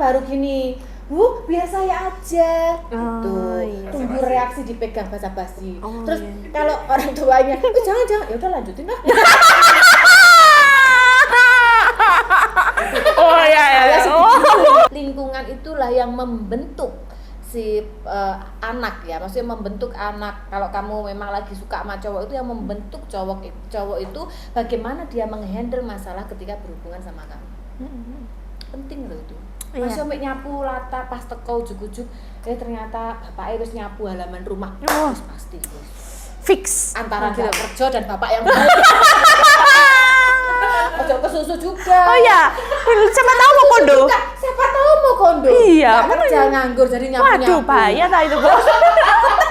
baru gini, biar saya aja gitu. Tunggu reaksi dipegang basa-basi. Terus kalau orang tuanya, jangan, ya udah lanjutin lah. Lingkungan itulah yang membentuk si anak ya, maksudnya membentuk anak. Kalau kamu memang lagi suka sama cowok itu, yang membentuk cowok itu bagaimana dia menghandle masalah ketika berhubungan sama kamu. Penting loh itu. Masih sampai nyapu lata pas teko ujuk-ujuk, ternyata bapaknya wis nyapu halaman rumah. Pasti fix antara tidak kerja dan bapak yang baik. Ojo kesusu juga. Oh ya, siapa tahu mau kondo. Siapa tahu mau kondo. Iya, kerja nganggur jadi nyapu-nyapu. Waduh, bahaya tak itu, Bos.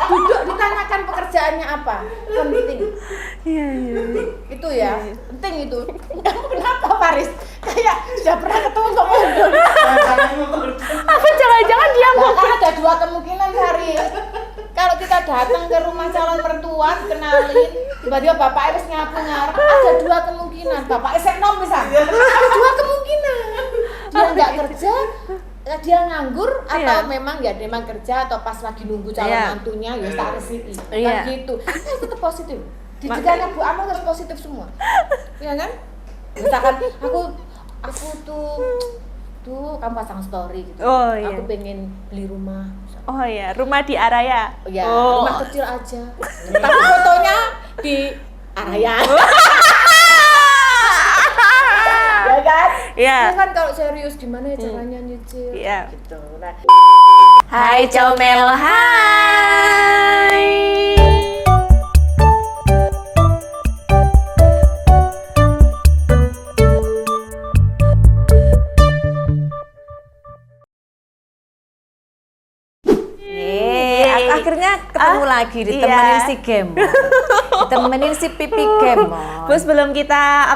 Duduk ditanyakan pekerjaannya apa. Penting. Iya. Itu ya, penting itu. Kenapa Paris? Kayak sudah pernah ketemu kok kondo. Apa jangan-jangan dia mau? Kan ada dua kemungkinan, Paris. Kalau kita datang ke rumah calon mertua, kenalin, tiba-tiba bapak harus nyapu ngarep, ada dua kemungkinan. Bapak esenom misalnya, ada dua kemungkinan. Dia nggak kerja, dia nganggur, atau memang kerja, atau pas lagi nunggu calon mantunya, ya tak resiki. Kan gitu. Tetap positif. Didikannya Bu Amel harus positif semua. Iya kan? Misalkan aku tuh kamu pasang story gitu. Aku pengen beli rumah. Oh iya, rumah di Araya. Ya, rumah kecil aja. Tapi fotonya di Araya. Ya kan? Iya. Ya kan kalau serius gimana caranya nyicil? Iya. Gitu. Nah. Hai Comel, hai. Akhirnya ketemu lagi ditemenin si game, ditemenin si pipi game. Bu, sebelum kita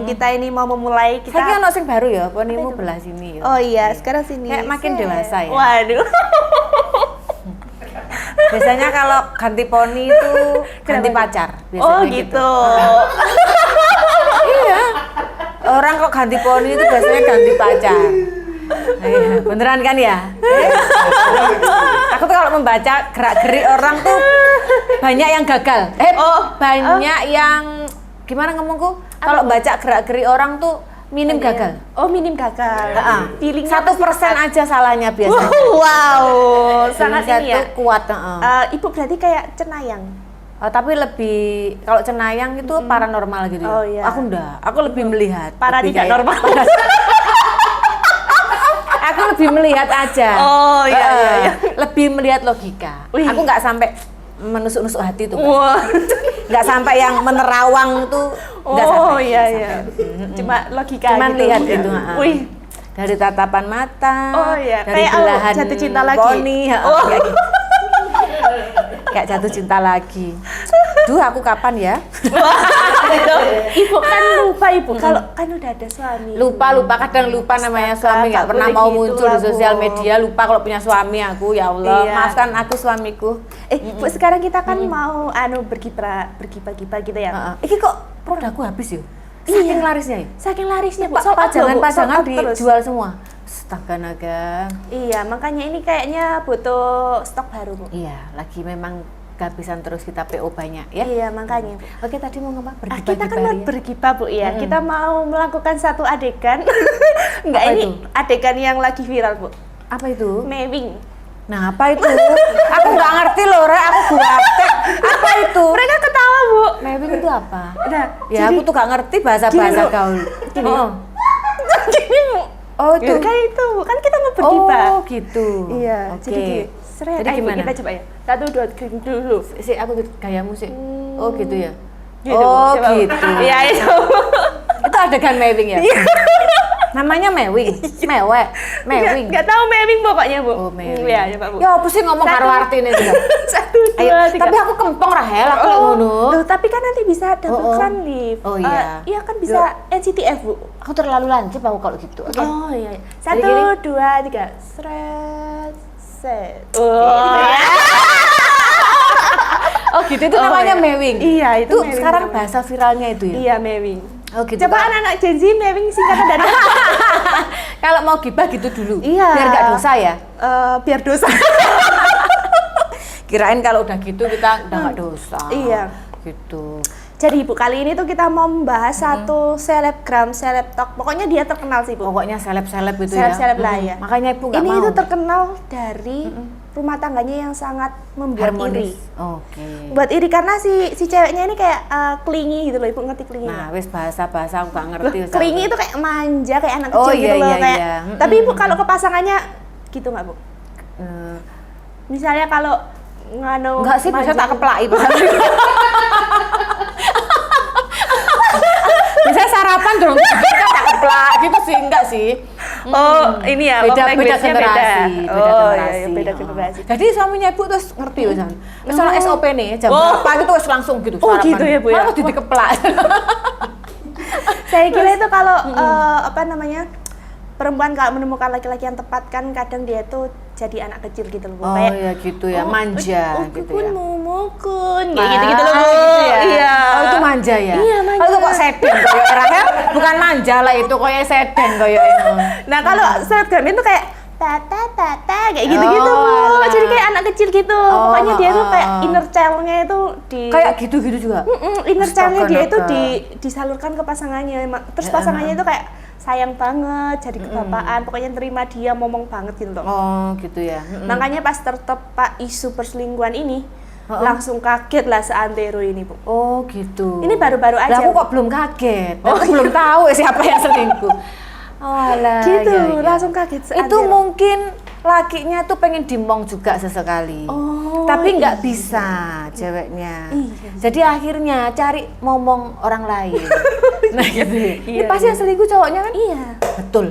kita ini mau memulai, kita kayaknya ono sing baru ya, ponimu belah sini. Oh iya, sekarang sini. Kayak makin dewasa ya. Waduh. Biasanya kalau ganti poni itu ganti pacar. Oh gitu. Iya. Orang kok ganti poni itu biasanya ganti pacar. Beneran kan ya? Aku tuh kalau membaca gerak-gerik orang tuh banyak yang gagal. Banyak yang gimana ngomongku? Kalau baca gerak-gerik orang tuh minim gagal. Oh, minim gagal. 1% aja salahnya biasanya. Wow, sangat ini ya. Kuat. Ibu berarti kayak cenayang. Tapi lebih kalau cenayang itu paranormal gitu. Oh, iya. Aku enggak. Aku lebih melihat. Para tidak normal. Aku lebih melihat aja. Oh iya. Lebih melihat logika. Aku nggak sampai menusuk-nusuk hati tuh. Nggak sampai yang menerawang tuh. Nggak sampai. Oh iya. Cuma logika. Cuman gitu. lihat itu. Wih. Dari tatapan mata. Oh iya. Dari belahan jatuh cinta lagi. Poni. Kayak jatuh cinta lagi. Duh, aku kapan ya? Ibu kan lupa kalau kan udah ada suami. Lupa kadang lupa namanya suami, nggak pernah mau muncul di sosial media, lupa kalau punya suami aku. Ya Allah, maafkan aku suamiku. Bu, sekarang kita kan mau bergibah-gibah gitu ya. Iki kok produkku habis yuk? Saking larisnya ya? Saking larisnya, Bu. Pajangan dijual semua. Astaga naga. Iya, makanya ini kayaknya butuh stok baru, Bu. Iya, lagi memang kehabisan terus kita PO banyak ya. Iya, makanya. Oke, tadi mau ngomong bergibah. Kita kan mau bergibah, Bu ya. Kita mau melakukan satu adegan. Enggak, apa ini itu? adegan yang lagi viral, Bu. Apa itu? Mewing. Nah, apa itu? Aku nggak ngerti loh, Re. Aku gaptek. Apa itu? Mereka ketawa, Bu. Mewing itu apa? Nah, ya aku tuh nggak ngerti bahasa-bahasa gaul. Gini, Bu. Oh, itu. Kan itu, kan kita mau bergibah. Oh, gitu. Iya, Oke. jadi gini. Jadi gimana? Kita coba ya. 1, 2, 3 dulu. Aku gayamu sih. Oh, gitu ya. Gitu, oh, coba. gitu. Iya, itu. Itu adegan mewing ya? Namanya mewing. Mewing. Enggak tahu mewing pokoknya, Bu. Oh, mewing. Iya, coba, Bu. Ya, apa sih ngomong karo artine juga? 1, 2, 3. Tapi aku kempong Rahel, aku ngono. Loh, tapi kan nanti bisa double lift. Oh iya. Iya kan bisa NCTF, Bu. Aku terlalu lancip aku kalau gitu. Oke. Oh iya. 1, 2, 3. Sret. Set. Oh gitu, itu namanya mewing. Iya, itu mewing. Sekarang bahasa viralnya itu ya. Iya, mewing. Oh gitu. Coba anak-anak Gen Z mewing singkatan dari Kalau mau gibah gitu dulu. Iya. Biar nggak dosa ya. Biar dosa. Kirain kalau udah gitu kita udah nggak dosa. Iya. Gitu. Jadi Ibu, kali ini tuh kita mau membahas satu selebgram, selebtok. Pokoknya dia terkenal sih, Bu. Pokoknya seleb-seleb gitu ya. Seleb-seleb lah ya. Makanya Ibu nggak Ini mau. itu terkenal dari rumah tangganya yang sangat membuat iri. Harmonis. Oke. Buat iri karena si ceweknya ini kayak clingy gitu loh, Ibu ngerti clingy Nah, nggak? wis bahasa-bahasa aku gak ngerti. Clingy itu kayak manja, kayak anak Oh, kecil iya, gitu loh. iya, Kayak. iya. Tapi Ibu kalau ke pasangannya gitu nggak, Bu? Misalnya kalau Enggak sih, bisa tak keplak Ibu. Misalnya sarapan dong, kita tak keplak gitu sih, enggak sih. Oh, ini ya, beda love language-nya generasi, beda. beda Oh, generasi. iya, beda generasi. Jadi suaminya Ibu terus ngerti wisan. Misalnya SOP nih, jam berapa gitu terus langsung gitu Oh, sarapan. gitu ya, Bu, ya? Malah tuh dikeplak. Saya kira itu kalau apa namanya, perempuan kalau menemukan laki-laki yang tepat kan kadang dia tuh jadi anak kecil gitu loh, Bu. Oh Kayak ya gitu ya, manja gitu ya. Mumukun, kayak gitu-gitu loh, Bu. Gitu ya. Iya. Oh itu manja ya? Iya, manja. Oh itu kok sedeng kayak orangnya bukan manja lah itu kayak sedeng kayak itu. Nah, kalau selebgram itu kayak tata kayak gitu-gitu, Oh, Bu. alah. Jadi kayak anak kecil gitu. Oh, Pokoknya dia tuh kayak oh. inner child-nya itu di Kayak gitu-gitu juga. inner child-nya dia itu Astaga. disalurkan ke pasangannya. Terus pasangannya itu kayak sayang banget, jadi kebapaan, pokoknya terima dia, ngomong banget gitu loh. Oh gitu ya. Makanya pas tertepak isu perselingkuhan ini, langsung kaget lah seantero ini, Bu. Oh gitu. Ini baru-baru Lah, aja, aku Bu. kok belum kaget. Aku belum tahu siapa yang selingkuh. Oh alah. Gitu, iya, iya. langsung kaget Itu seantero. mungkin lakinya tuh pengen dimong juga sesekali. Oh, Tapi nggak iya. bisa ceweknya. Iya. Jadi akhirnya cari momong orang lain. Nah gitu. Ini Iya, pasti iya. yang selingkuh cowoknya kan? Iya. Betul.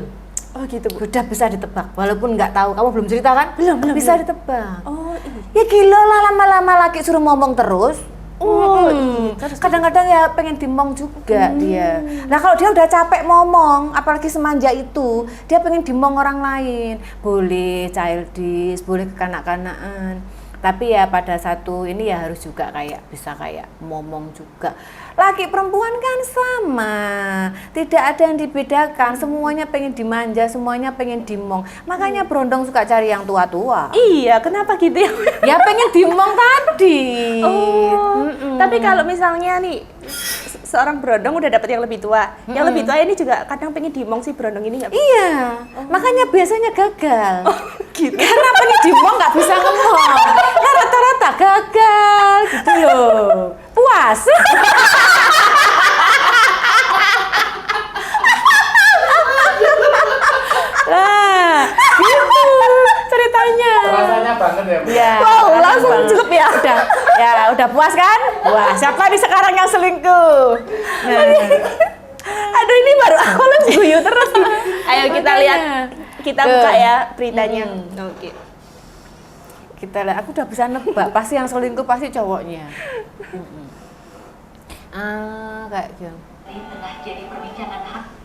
Oh gitu, Bu. Udah bisa ditebak. Walaupun nggak tahu, kamu belum cerita kan? Belum, Bisa belum. ditebak. Oh iya. Ya gila lah, lama-lama laki suruh ngomong terus. Oh iya. Kadang-kadang ya pengen dimong juga dia. Nah kalau dia udah capek ngomong, apalagi semanja itu, dia pengen dimong orang lain. Boleh childish, boleh kekanak-kanakan. Tapi ya pada satu ini ya harus juga kayak bisa kayak ngomong juga. Laki perempuan kan sama, tidak ada yang dibedakan. Semuanya pengen dimanja, semuanya pengen dimong. Makanya Brondong suka cari yang tua-tua. Iya, kenapa gitu ya? Ya pengen dimong tadi. Oh, tapi kalau misalnya nih seorang Brondong udah dapet yang lebih tua, yang lebih tua ini juga kadang pengen dimong si Brondong ini nggak? Iya, makanya biasanya gagal. Gitu. Karena pengen dimong nggak bisa ngomong. Nah, rata-rata gagal gitu loh. Puas. Lah, gitu ceritanya. Rasanya banget ya, Bu? Ya, Wow, rasanya langsung banget. cukup ya. Udah puas kan? Wah, siapa nih sekarang yang selingkuh? Nah, Aduh, ini baru awalnya guyu terus nih. Ayo kita Makanya. lihat, kita buka ya beritanya. Oke. kita lihat, aku udah bisa nebak, pasti yang selingkuh pasti cowoknya. Kayak gitu. Tengah jadi perbincangan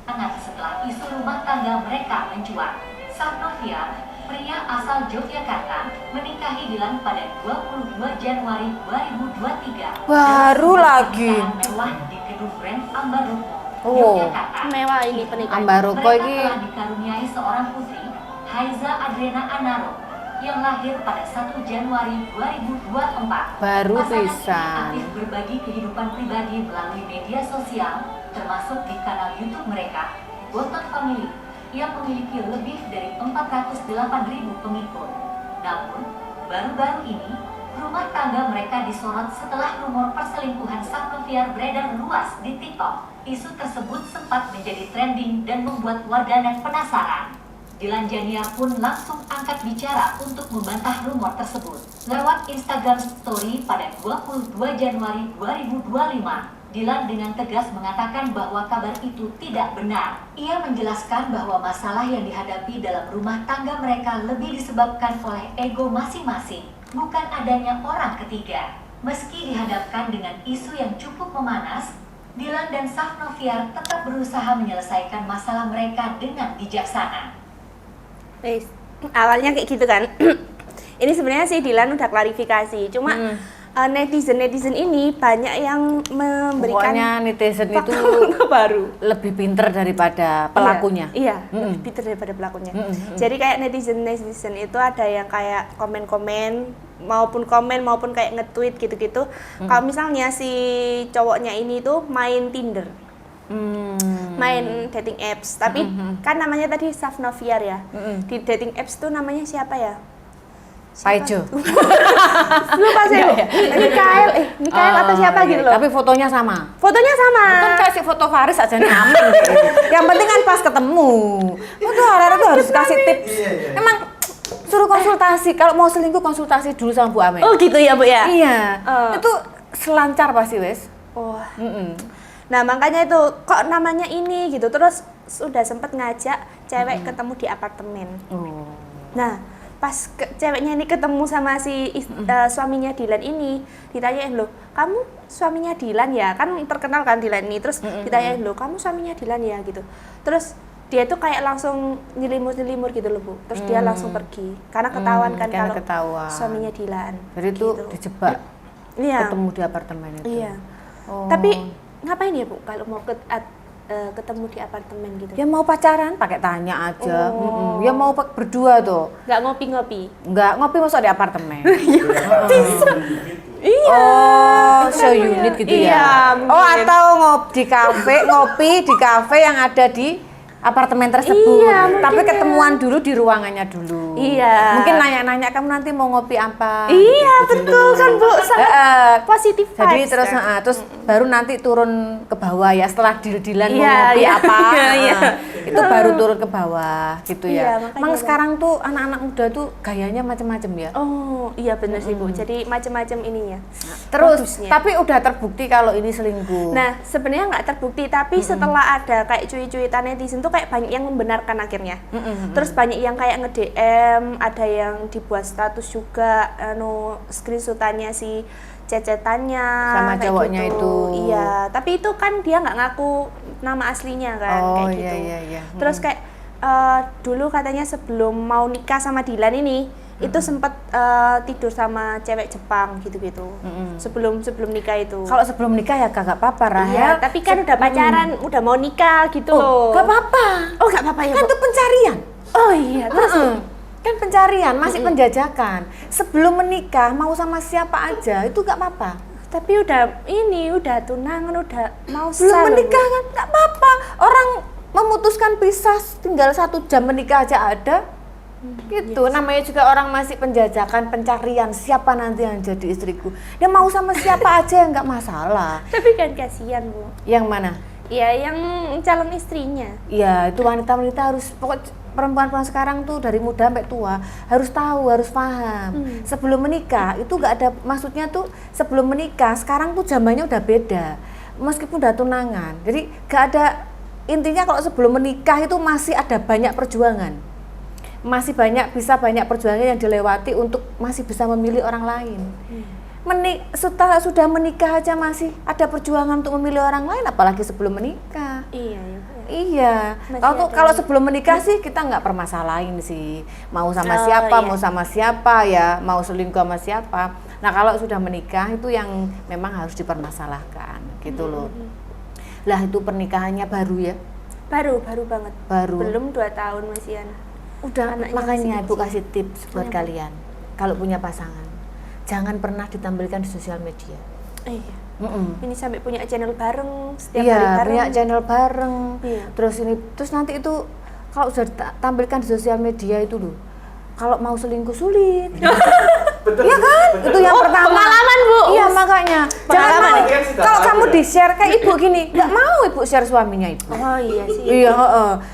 hangat setelah isu rumah tangga mereka mencuat. Sang Novia, pria asal Yogyakarta, menikahi Dilan pada 22 Januari 2023. Baru Dalam lagi. pernikahan mewah di gedung Grand Ambarukmo, Oh, Yogyakarta. Mewah ini pernikahan. Ambarukmo Mereka ini. telah dikaruniai seorang putri, Haiza Adrena Anaro, yang lahir pada 1 Januari 2024. Baru Pasangan ini pisan. aktif berbagi kehidupan pribadi melalui media sosial, termasuk di kanal YouTube mereka, Botak Family, yang memiliki lebih dari 408.000 pengikut. Namun, baru-baru ini, rumah tangga mereka disorot setelah rumor perselingkuhan sang Noviar beredar luas di TikTok. Isu tersebut sempat menjadi trending dan membuat warganet penasaran. Dilan Jania pun langsung angkat bicara untuk membantah rumor tersebut. Lewat Instagram Story pada 22 Januari 2025, Dilan dengan tegas mengatakan bahwa kabar itu tidak benar. Ia menjelaskan bahwa masalah yang dihadapi dalam rumah tangga mereka lebih disebabkan oleh ego masing-masing, bukan adanya orang ketiga. Meski dihadapkan dengan isu yang cukup memanas, Dilan dan Sang Noviar tetap berusaha menyelesaikan masalah mereka dengan bijaksana. Awalnya kayak gitu kan. Ini sebenarnya si Dilan udah klarifikasi, cuma netizen ini banyak yang memberikan Pokoknya netizen itu fakta baru. lebih pinter daripada pelakunya. Iya, lebih pintar daripada pelakunya. Jadi kayak netizen itu ada yang kayak komen maupun kayak nge-tweet gitu-gitu. Kalau misalnya si cowoknya ini tuh main Tinder. Main dating apps, tapi kan namanya tadi Safnoviar ya. Di dating apps tuh namanya siapa ya? Paijo. Lupa saya. Mikael atau siapa gitu loh. Tapi fotonya sama. Fotonya sama. Kan kasih foto Faris aja nih aman. Yang penting kan pas ketemu. Itu orang-orang tuh harus kasih tips. Emang suruh konsultasi. Kalau mau selingkuh konsultasi dulu sama Bu Amen. Oh gitu ya Bu ya? Iya. Itu selancar pasti wes. Oh. Nah makanya itu kok namanya ini gitu. Terus sudah sempet ngajak cewek ketemu di apartemen. Nah pas ceweknya ini ketemu sama si suaminya Dilan ini, ditanyain loh, kamu suaminya Dilan ya? Kan terkenal kan Dilan ini. Terus ditanyain loh, kamu suaminya Dilan ya gitu. Terus dia tuh kayak langsung nyelimur gitu loh Bu. Terus dia langsung pergi karena ketahuan kan kalau suaminya Dilan. Jadi itu gitu. dijebak. Iya. Ketemu di apartemen itu. Iya. Tapi ngapain ya Bu kalau mau ketemu di apartemen gitu? Ya mau pacaran pakai tanya aja. Ya mau berdua tuh. Nggak ngopi-ngopi? Nggak ngopi masuk di apartemen. Bisa. Iya. Oh, show unit gitu ya. Iya, Oh, atau ngopi di kafe yang ada di apartemen tersebut. Iya, tapi ya. ketemuan dulu di ruangannya dulu. Iya. Mungkin nanya-nanya kamu nanti mau ngopi apa? Iya, betul kan Bu. Sangat positif vibes. Jadi terus baru nanti turun ke bawah ya setelah deal-dealan mau Iya, ngopi iya. apa. Iya. Itu baru turun ke bawah gitu Iya, ya. makanya Emang kan. sekarang tuh anak-anak muda tuh gayanya macam-macam ya. Oh, iya benar sih Bu. Jadi macam-macam ininya. Terus modusnya. tapi udah terbukti kalau ini selingkuh. Nah, sebenarnya nggak terbukti, tapi setelah ada kayak cuit-cuitan netizen tuh kayak banyak yang membenarkan akhirnya. Terus banyak yang kayak nge-DM, ada yang dibuat status juga, screenshotannya si cecetannya Sama kayak cowoknya gitu. itu. Iya, tapi itu kan dia nggak ngaku nama aslinya kan, Oh, kayak iya, gitu. iya. Terus kayak dulu katanya sebelum mau nikah sama Dilan ini, itu sempat tidur sama cewek Jepang gitu-gitu. Sebelum nikah itu. Kalau sebelum nikah ya kagak apa-apa Rahel. Iya, tapi kan udah pacaran, udah mau nikah gitu loh. Gak apa-apa. Oh, nggak apa-apa ya, Kan Bu? itu pencarian. Oh iya, terus Kan pencarian, masih penjajakan. Sebelum menikah mau sama siapa aja itu gak apa-apa. tapi udah tunangan, udah mau Belum sah loh, Bu. menikah kan gak apa-apa. Orang memutuskan pisah tinggal 1 jam menikah aja ada. Gitu, namanya juga orang masih penjajakan, pencarian siapa nanti yang jadi istriku. Dia mau sama siapa aja yang nggak masalah. Tapi kan kasihan Bu. Yang mana? Ya yang calon istrinya. Iya, itu wanita-wanita harus, pokok perempuan-perempuan sekarang tuh dari muda sampai tua harus tahu, harus paham. Sebelum menikah itu nggak ada, maksudnya tuh sebelum menikah sekarang tuh zamannya udah beda. Meskipun udah tunangan, jadi nggak ada, intinya kalau sebelum menikah itu masih ada banyak perjuangan. Masih banyak perjuangan yang dilewati untuk masih bisa memilih orang lain. Sudah menikah aja masih ada perjuangan untuk memilih orang lain, apalagi sebelum menikah. Iya, ya. Iya. Kalau sebelum menikah sih kita nggak permasalahin sih. Mau sama siapa, mau sama siapa ya, mau selingkuh sama siapa. Nah kalau sudah menikah itu yang memang harus dipermasalahkan, gitu loh. Lah itu pernikahannya baru ya? Baru banget. Baru. Belum 2 tahun masihan. Udah, Anaknya makanya masih Ibu kecil. kasih tips buat kalian. Kalau punya pasangan, jangan pernah ditampilkan di sosial media. Iya. Ini sampai punya channel bareng, setiap Iya, hari bareng. punya channel bareng. Iya. Terus nanti itu kalau sudah tampilkan di sosial media itu loh, kalau mau selingkuh sulit. Iya kan? Itu yang pertama. Pengalaman Bu. Iya makanya. Jangan Pengalaman mau. ya? Kalau kamu di share kayak ibu gini, nggak mau ibu share suaminya ibu. Oh iya sih. Iya,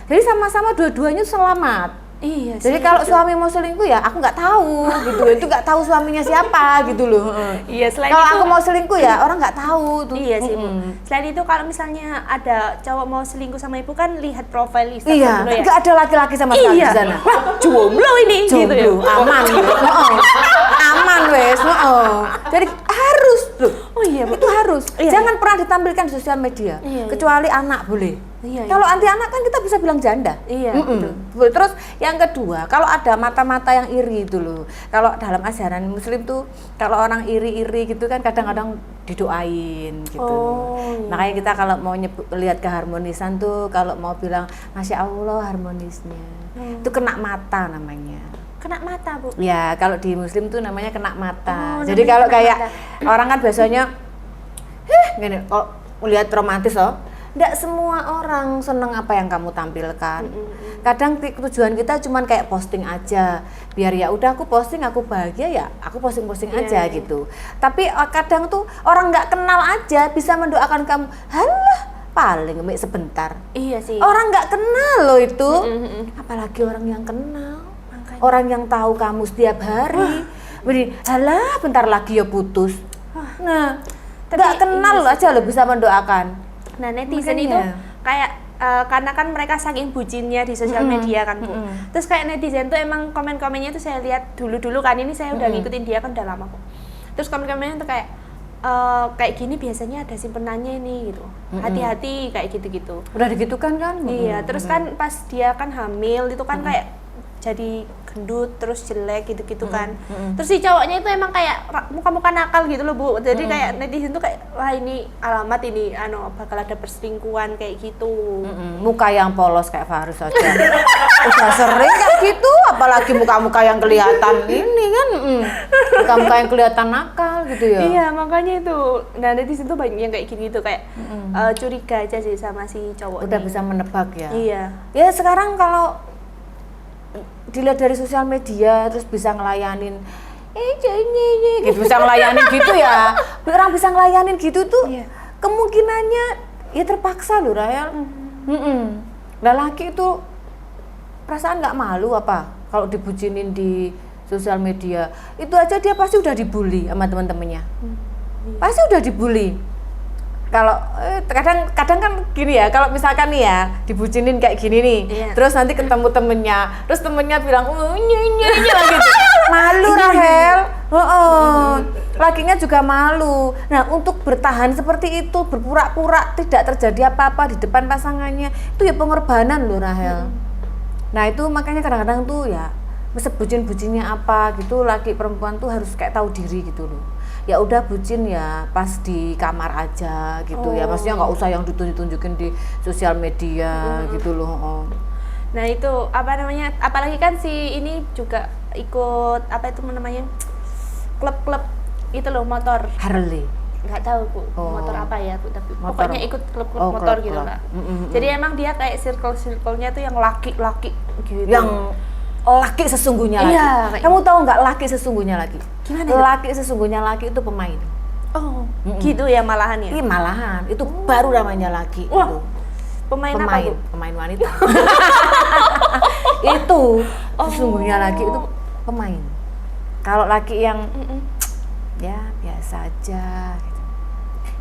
jadi sama-sama dua-duanya selamat. Iya Jadi sih. kalau suami mau selingkuh ya aku nggak tahu gitu, itu nggak tahu suaminya siapa gitu loh. Iya, selain Kalau itu aku mau selingkuh ya orang nggak tahu tuh. iya sih Bu. Selain itu kalau misalnya ada cowok mau selingkuh sama ibu kan lihat profil Instagram Iya, dulu ya. nggak ada laki-laki sama sekali Iya. di sana. Wah, jomblo ini gitu ya. Jomblo, aman, aman wes, Jadi harus loh. Oh iya, Bu. Itu harus. Iya, Jangan pernah ditampilkan di sosial media. Iya, iya. Kecuali anak boleh. Iya, iya. Kalau anti anak kan kita bisa bilang janda. Iya, Terus yang kedua, kalau ada mata-mata yang iri itu loh. Kalau dalam ajaran Muslim tuh kalau orang iri-iri gitu kan kadang-kadang didoain gitu. Oh, iya. Makanya kita kalau mau lihat keharmonisan tuh kalau mau bilang Masya Allah harmonisnya. Itu kena mata namanya. Kena mata, Bu. Ya, kalau di Muslim tuh namanya kena mata. Oh, Jadi namanya kalau kena kayak mata. orang kan biasanya, gini, kalau lihat romantis loh, tidak semua orang seneng apa yang kamu tampilkan. Kadang tujuan kita cuman kayak posting aja, biar ya udah aku posting, aku bahagia ya, aku posting-posting aja gitu. Tapi kadang tuh orang nggak kenal aja bisa mendoakan kamu, halah paling sebentar. Iya sih. Orang nggak kenal loh itu, apalagi orang yang kenal. Orang yang tahu kamu setiap hari, beri, halah bentar lagi ya putus. Nah, nggak kenal aja lo bisa mendoakan. Nah, netizen Makanya. itu kayak karena kan mereka saking bucinnya di sosial media kan, Bu. Terus kayak netizen tuh emang komen-komennya tuh saya lihat dulu-dulu kan, ini saya udah ngikutin dia kan udah lama kok. Terus komen-komennya tuh kayak gini biasanya ada simpenannya ini gitu. Hati-hati kayak gitu-gitu. Udah digitukan kan? Iya, terus kan pas dia kan hamil itu kan kayak jadi gendut terus jelek gitu-gitu kan. Terus si cowoknya itu emang kayak muka-muka nakal gitu loh, Bu. Jadi kayak netizen tuh kayak wah ini alamat ini bakal ada perselingkuhan kayak gitu. Muka yang polos kayak Fahruz aja. Udah sering kayak gitu, apalagi muka-muka yang kelihatan ini kan. Muka-muka yang kelihatan nakal gitu ya. Iya, makanya itu. Nah, netizen tuh banyak yang kayak gitu kayak curiga aja sih sama si cowoknya. Udah bisa menebak ya. Iya. Ya sekarang kalau dilihat dari sosial media terus bisa ngelayanin gitu, bisa ngelayanin gitu ya. Orang bisa ngelayanin gitu tuh kemungkinannya ya terpaksa loh Rahel. Nah, laki itu perasaan nggak malu apa kalau dibucinin di sosial media. Itu aja dia pasti udah dibully sama teman-temannya. Pasti udah dibully. Kalau kadang kan gini ya, kalau misalkan nih ya dibucinin kayak gini nih, terus nanti ketemu temennya, terus temennya bilang lagi malu Rahel, lakinya juga malu. Nah, untuk bertahan seperti itu, berpura-pura tidak terjadi apa-apa di depan pasangannya, itu ya pengorbanan loh Rahel. Nah, itu makanya kadang-kadang tuh ya sebucin-bucinnya apa gitu, laki perempuan tuh harus kayak tahu diri gitu loh. Ya udah bucin ya pas di kamar aja gitu ya, maksudnya nggak usah yang ditunjukin di sosial media gitu loh. Nah, itu apa namanya, apalagi kan si ini juga ikut apa itu namanya klub-klub itu loh motor Harley. Nggak tahu Bu, motor apa ya Bu, tapi Motor. pokoknya ikut klub-klub motor gitu klub. lah. Jadi emang dia kayak circle-nya tuh yang laki-laki gitu. Yang laki sesungguhnya lagi. Iya, Kamu tahu nggak laki sesungguhnya lagi? Gimana itu? Laki sesungguhnya laki itu pemain. Oh, gitu ya malahan ya. Ih, malahan itu baru namanya laki. Wah, Itu. pemain apa Bu? Pemain wanita. Itu sesungguhnya laki itu pemain. Kalau laki yang ya biasa aja gitu.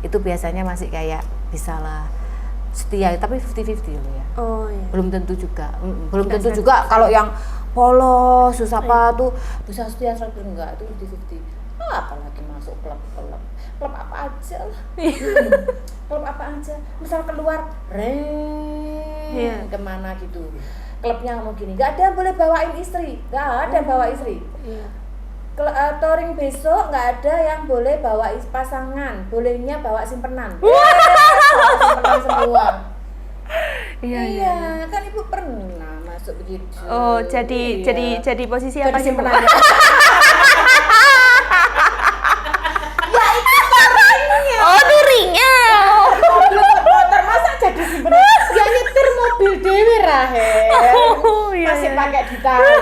Itu biasanya masih kayak bisalah setia, tapi 50-50 loh ya. Oh iya. Belum tentu juga. Belum tentu juga kalau yang polos susah apa tuh bisa setia 100%, enggak, itu 50-50. Apalagi masuk klub apa aja lah. Klub apa aja, misal keluar kemana gitu, klubnya ngomong gini, nggak ada yang boleh bawain istri, nggak ada yang bawa istri. Touring besok nggak ada yang boleh bawa pasangan, bolehnya bawa simpenan. Simpenan semua. Iya, kan ibu pernah masuk begitu. Oh, jadi posisi apa sih Bu? simpenannya? Oh, touringnya. Motor masa jadi simpenan? Ya nyetir mobil dewe Rahel. Oh, iya, Masih iya. pakai ditanya,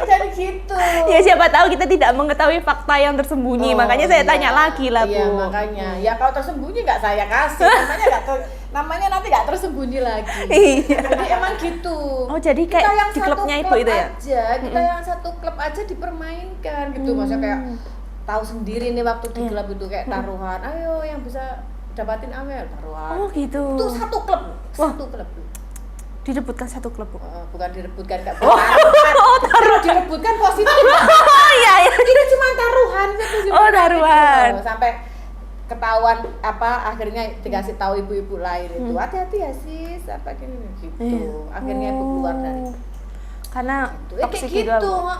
jadi gitu. Ya siapa tahu kita tidak mengetahui fakta yang tersembunyi, makanya saya tanya lagi lah Bu. Iya, makanya. Ya kalau tersembunyi nggak saya kasih, namanya nanti nggak tersembunyi lagi. Iya. Jadi emang gitu. Oh, jadi kayak kita yang di satu klubnya klub Ibu itu ya? Aja, kita yang satu klub aja dipermainkan gitu. Maksudnya kayak tahu sendiri nih waktu di klub itu kayak taruhan. Ayo yang bisa dapatin Amel taruhan. Oh, gitu. Itu satu klub, satu klub. Direbutkan satu klub Bu. Bukan direbutkan, Kak. Kalau direbutkan positif. Oh iya ya. Ini cuma taruhan gitu. Oh, taruhan. Sampai ketahuan akhirnya dikasih tahu ibu-ibu lain itu hati-hati ya sis apa gini gitu. Akhirnya ibu keluar dari karena itu. Kayak toksik gitu. juga.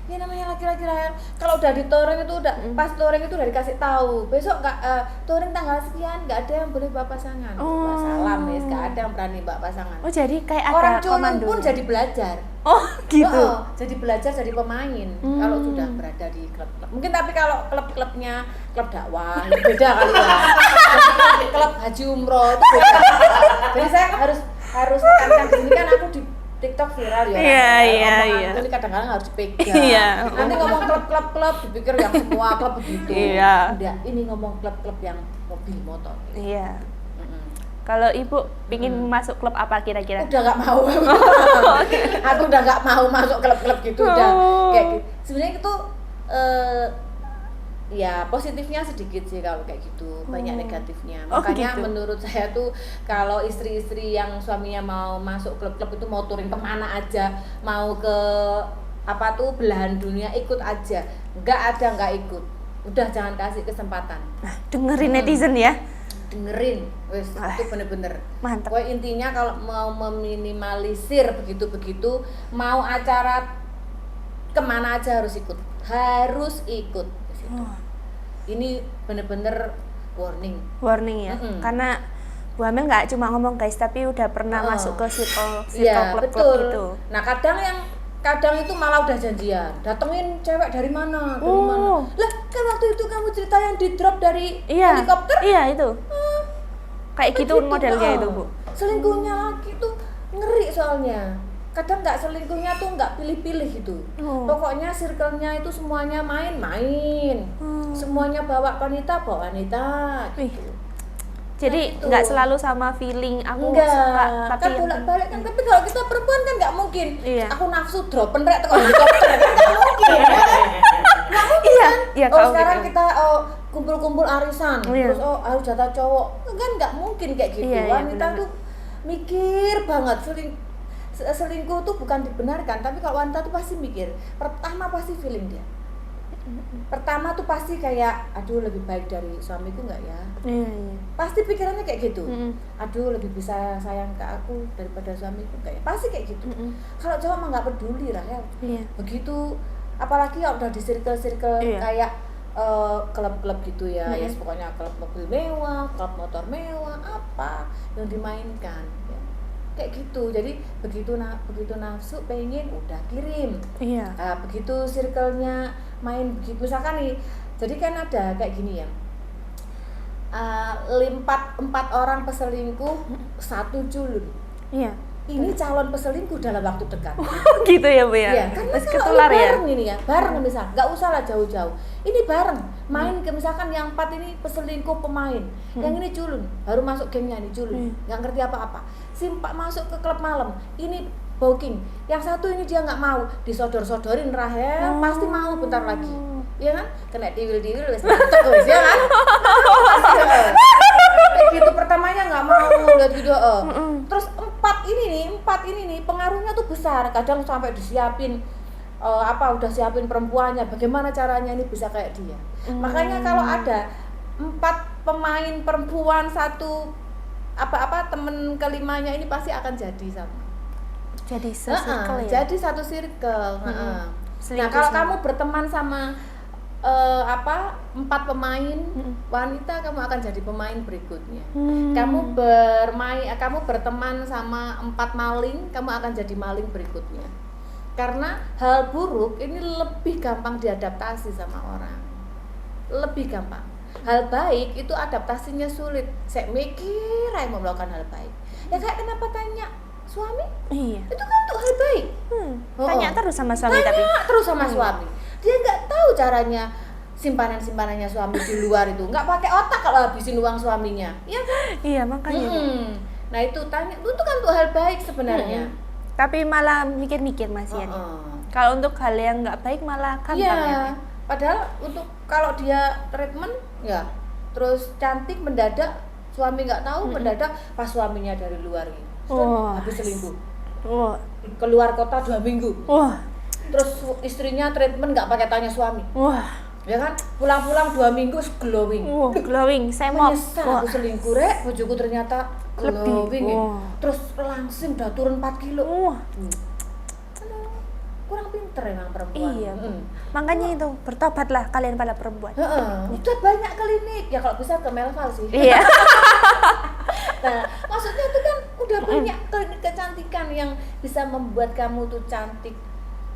Ya namanya laki-laki lah. Kalau udah ditouring itu udah pas touring itu udah dikasih tahu. Besok touring tanggal sekian nggak ada yang boleh bawa pasangan. Salam ya, nggak ada yang berani bawa pasangan. Oh jadi kayak ada Orang culun komando pun jadi belajar. oh gitu. Jadi belajar jadi pemain kalau sudah berada di klub-klub. Mungkin tapi kalau klub-klubnya klub dakwah beda kali ya. Jadi klub haji umroh itu beda. Jadi saya harus tekankan di sini kan aku di TikTok viral ya. Iya. Ini kadang-kadang harus dipegang. Iya. Nanti ngomong klub dipikir yang semua klub begitu. Iya. Udah, ini ngomong klub-klub yang mobil motor. Iya. Kalau ibu pingin masuk klub apa kira-kira? Udah nggak mau. Aku udah nggak mau masuk klub-klub gitu. Udah kayak gitu. Sebenarnya itu ya positifnya sedikit sih kalau kayak gitu, banyak negatifnya. Makanya gitu. menurut saya tuh kalau istri-istri yang suaminya mau masuk klub-klub itu mau touring kemana aja, mau ke apa tuh belahan dunia ikut aja, nggak ikut. Udah jangan kasih kesempatan. Nah, dengerin netizen ya. Dengerin, wes itu bener-bener. Mantap. Pokoknya intinya kalau mau meminimalisir begitu-begitu, mau acara kemana aja harus ikut ke situ. Ini bener-bener warning Ya, karena Bu Amel nggak cuma ngomong guys, tapi udah pernah masuk ke circle Iya, klub-klub betul. gitu. Nah kadang itu malah udah janjian, datengin cewek dari mana, lah kan waktu itu kamu cerita yang di drop dari helikopter. Iya itu. Kayak gitu modelnya itu Bu. Selingkuhnya lagi tuh ngeri soalnya. Kadang nggak selingkuhnya tuh nggak pilih-pilih gitu. Pokoknya circle-nya itu semuanya main. Semuanya bawa wanita gitu. Jadi nggak selalu sama feeling aku Enggak, suka, tapi kan bolak-balik kan. Tapi kalau kita perempuan kan nggak mungkin. Iya. Aku nafsu dropen rek teko helikopter kan nggak mungkin. Nggak mungkin Iya, kan? iya, Oh kalau sekarang gitu. kita kumpul-kumpul arisan, Iya. terus harus jatah cowok, kan nggak mungkin kayak gitu. Iya, Wanita benar. tuh mikir banget selingkuh tuh bukan dibenarkan, tapi kalau wanita tuh pasti mikir. Pertama pasti feeling dia. Pertama tuh pasti kayak, aduh lebih baik dari suamiku nggak ya? Iya. Pasti pikirannya kayak gitu. Aduh lebih bisa sayang ke aku daripada suamiku kayak pasti kayak gitu. Kalau cowok mah nggak peduli lah ya. Iya. Begitu apalagi kalau udah di circle Iya. kayak klub-klub gitu ya. Ya pokoknya klub mobil mewah, klub motor mewah, apa yang dimainkan ya. Kayak gitu. Jadi begitu nafsu pengen udah kirim. Iya. Begitu circle-nya main begitu misalkan nih. Jadi kan ada kayak gini ya. 4 orang peselingkuh, 1 culun. Iya. Ini calon peselingkuh dalam waktu dekat. Gitu ya Bu ya. Iya, karena Terus kalau ketular ya. bareng ini ya, bareng misal, nggak usah lah jauh-jauh. Ini bareng, main ke misalkan yang 4 ini peselingkuh pemain, yang ini culun, baru masuk gamenya ini culun, nggak ngerti apa-apa. Simpak masuk ke klub malam, ini booking. Yang 1 ini dia nggak mau, disodor-sodorin Rahel, pasti mau bentar lagi. Iya kan? Kena diwil-diwil wes mantep wes ya kan? Kayak gitu pertamanya nggak mau lihat gitu. Terus 4 ini nih pengaruhnya tuh besar. Kadang sampai disiapin udah siapin perempuannya, bagaimana caranya ini bisa kayak dia. Makanya kalau ada 4 pemain perempuan, 1 temen kelimanya ini pasti akan jadi sama. Jadi circle ya. Jadi satu circle. Nah Selingkuh kalau sama. kamu berteman sama 4 pemain wanita, kamu akan jadi pemain berikutnya. Kamu berteman sama 4 maling, kamu akan jadi maling berikutnya. Karena hal buruk ini lebih gampang diadaptasi sama orang, lebih gampang. Hal baik itu adaptasinya sulit. Saya mikir mau melakukan hal baik. Ya kayak kenapa tanya suami? Iya. Itu kan untuk hal baik. Tanya terus sama suami Tanya tapi. terus sama suami. Dia nggak tahu caranya simpanannya suami di luar itu. Nggak pakai otak kalau habisin uang suaminya. Iya kan? Iya makanya. Bu. Nah itu tanya, itu kan untuk hal baik sebenarnya. Tapi malah mikir-mikir Mas Yani. Kalau untuk hal yang nggak baik malah gampang ya. Iya. Padahal untuk kalau dia treatment ya, terus cantik mendadak suami nggak tahu, mendadak pas suaminya dari luar gitu. Habis selingkuh. Wah. Keluar kota 2 minggu. Wah. Terus istrinya treatment nggak pakai tanya suami. Wah, Ya kan? Pulang-pulang 2 minggu glowing. glowing, semok. Menyesal Wah, aku selingkuh rek, bojoku ternyata glowing. Ya. Wah. Terus langsung udah turun 4 kilo. wah. Kurang pinter emang perempuan. Iya, makanya itu bertobatlah kalian para perempuan. Udah banyak klinik ya kalau bisa ke Melval sih. Iya. Nah, maksudnya itu kan udah banyak klinik kecantikan yang bisa membuat kamu tuh cantik,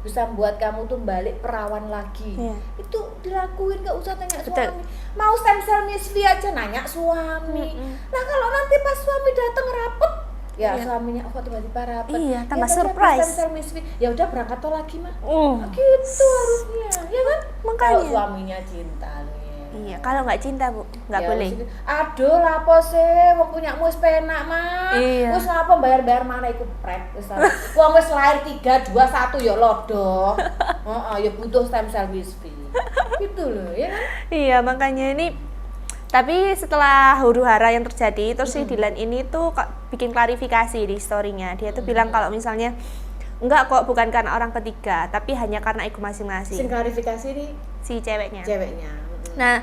bisa membuat kamu tuh balik perawan lagi. Iya. Itu dilakuin, gak usah tanya Betul. suami. Mau stem cell Miss V aja nanya suami. Nah kalau nanti pas suami datang rapet, ya Iya. suaminya kok tiba-tiba rapet. Iya, tambah tapi aku surprise. Stem cell Miss V, ya udah berangkat tuh lagi mah. Oh. Gitu harusnya, ya kan? Makanya. Kalau suaminya cinta nih. Iya, kalau nggak cinta Bu, nggak Ya, boleh. maksudnya, aduh lapo sih wong punyamu wis penak mah. Iya. Wis lapo bayar-bayar mana iku prep wis. Wong wis lahir 3 2 1 ya lodo. Heeh, ya butuh stem cell Miss V. Gitu loh, ya kan? Iya, makanya ini. Tapi setelah huru-hara yang terjadi, terus si Dilan ini tuh bikin klarifikasi di story-nya. Dia tuh bilang kalau misalnya enggak kok, bukan karena orang ketiga, tapi hanya karena ego Sing masing-masing klarifikasi nih si ceweknya. ceweknya. Nah,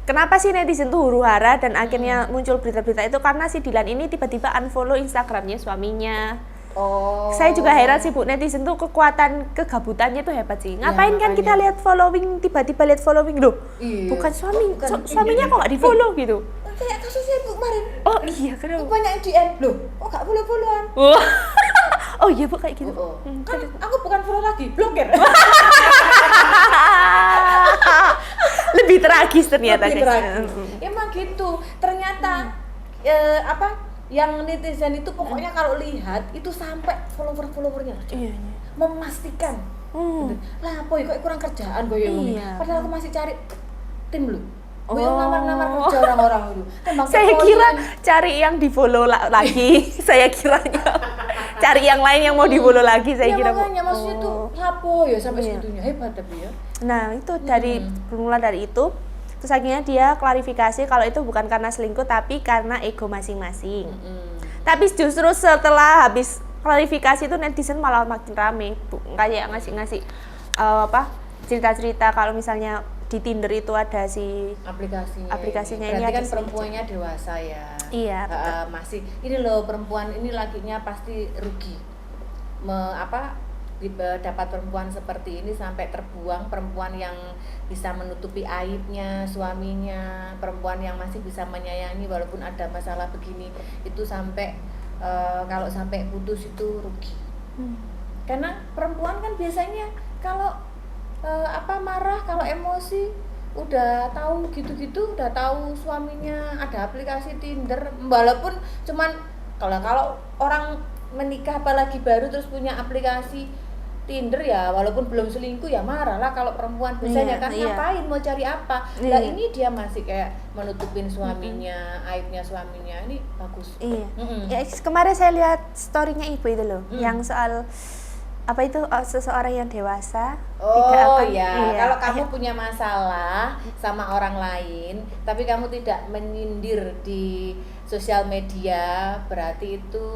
kenapa sih netizen tuh huru-hara dan akhirnya muncul berita-berita itu? Karena si Dilan ini tiba-tiba unfollow Instagramnya suaminya. Oh. Saya juga heran sih Bu, netizen tuh kekuatan kegabutannya tuh hebat sih. Ngapain kan makanya. kita lihat following, tiba-tiba lihat following loh. Iya. Bukan suami, Bukan. suaminya kok nggak di-follow gitu. Kayak kasusnya Bu kemarin. Oh iya, kenapa? Banyak DM. Loh, kok gak follow-followan? Wah. Oh iya Bu, kayak gitu. Oh. Kan aku bukan follow lagi, blokir. Lebih tragis ternyata Lebih guys. tragis. Emang gitu. Ternyata yang netizen itu pokoknya kalau lihat itu sampai followernya Iya. memastikan. Hmm. Lah apa ya kok kurang kerjaan gue Iya. Padahal aku masih cari tim lu. Gue Oh. lamar-lamar kerja orang-orang itu. Tembak Saya telepon. kira cari yang di-follow lagi. Saya kiranya cari yang lain yang mau di-follow lagi, saya Ya kira Bu. makanya maksudnya tuh lapo ya sampai Iya. segitunya hebat tapi ya. Nah, itu dari bermula dari itu, terus akhirnya dia klarifikasi kalau itu bukan karena selingkuh tapi karena ego masing-masing. Tapi justru setelah habis klarifikasi itu netizen malah makin rame, Bu. Kayak ngasih cerita-cerita kalau misalnya di Tinder itu ada si Aplikasinya ini berarti ada kan si perempuannya dewasa ya. Iya, betul. Masih ini loh perempuan ini lakinya pasti rugi dapat perempuan seperti ini sampai terbuang, perempuan yang bisa menutupi aibnya suaminya, perempuan yang masih bisa menyayangi walaupun ada masalah begini, itu sampai kalau sampai putus itu rugi. Karena perempuan kan biasanya kalau marah, kalau emosi udah tahu gitu-gitu, udah tahu suaminya ada aplikasi Tinder, walaupun cuman kalau orang menikah apalagi baru terus punya aplikasi Tinder ya walaupun belum selingkuh ya marah lah kalau perempuan biasanya kan ngapain mau cari apa. Lah ini dia masih kayak menutupin suaminya, aibnya suaminya, ini bagus. Iya. Ya, kemarin saya lihat story-nya Ibu itu loh, yang soal seseorang yang dewasa tidak akan kalau kamu punya masalah sama orang lain tapi kamu tidak menyindir di sosial media, berarti itu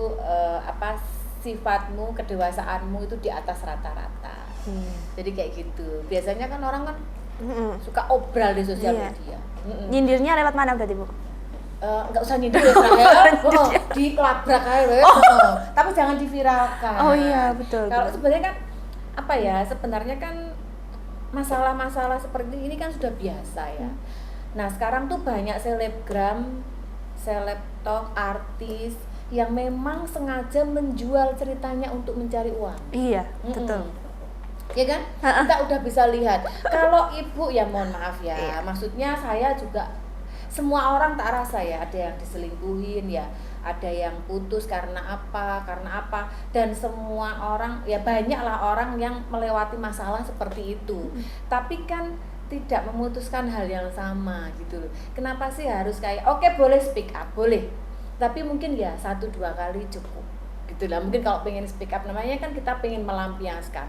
sifatmu, kedewasaanmu itu di atas rata-rata. Jadi kayak gitu. Biasanya kan orang kan suka obral di sosial media. Nyindirnya lewat mana berarti Bu? Enggak usah nyindir ya saya. Dikelabrak aja tapi jangan diviralkan. Oh iya, betul. Kalau sebenarnya kan sebenarnya kan masalah-masalah seperti ini kan sudah biasa ya. Nah, sekarang tuh banyak selebgram, selebtok, artis yang memang sengaja menjual ceritanya untuk mencari uang. Iya, betul. Ya kan? Kita udah bisa lihat. Kalau Ibu ya mohon maaf ya, maksudnya saya juga semua orang tak rasa ya, ada yang diselingkuhin ya, ada yang putus karena apa, dan semua orang ya banyaklah orang yang melewati masalah seperti itu. Tapi kan tidak memutuskan hal yang sama gitu loh. Kenapa sih harus kayak oke boleh speak up, boleh. Tapi mungkin ya 1-2 kali cukup. gitu lah. Mungkin kalau pengen speak up, namanya kan kita pengen melampiaskan.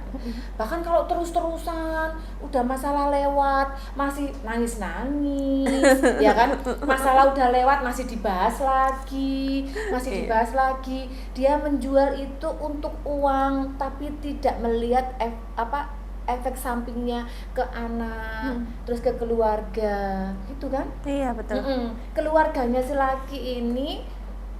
Bahkan kalau terus-terusan udah masalah lewat masih nangis-nangis ya kan, masalah udah lewat masih dibahas lagi, dibahas lagi. Dia menjual itu untuk uang tapi tidak melihat efek sampingnya ke anak, terus ke keluarga, gitu kan? Iya betul. Keluarganya si laki ini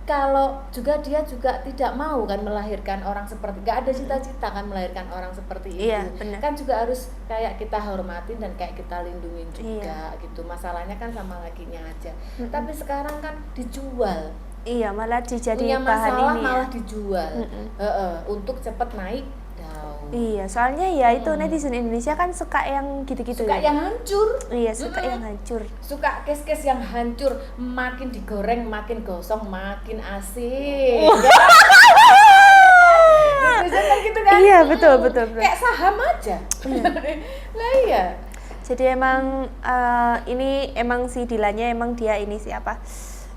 kalau dia juga tidak mau kan melahirkan orang seperti, nggak ada cita-cita kan melahirkan orang seperti itu. Iya, benar. Kan juga harus kayak kita hormatin dan kayak kita lindungin juga gitu. Masalahnya kan sama lakinya aja. Tapi sekarang kan dijual. Iya, malah dijadi Punya bahan masalah ini malah ya. dijual. Untuk cepat naik daun. Iya, soalnya ya itu netizen Indonesia kan suka yang gitu-gitu Suka ya. yang hancur. Iya, suka yang hancur. Suka kes-kes yang hancur, makin digoreng makin gosong makin asik. Netizen kan gitu kan? Iya, betul. Kayak saham aja. Lah iya. Jadi emang ini emang si Dilanya emang dia ini siapa?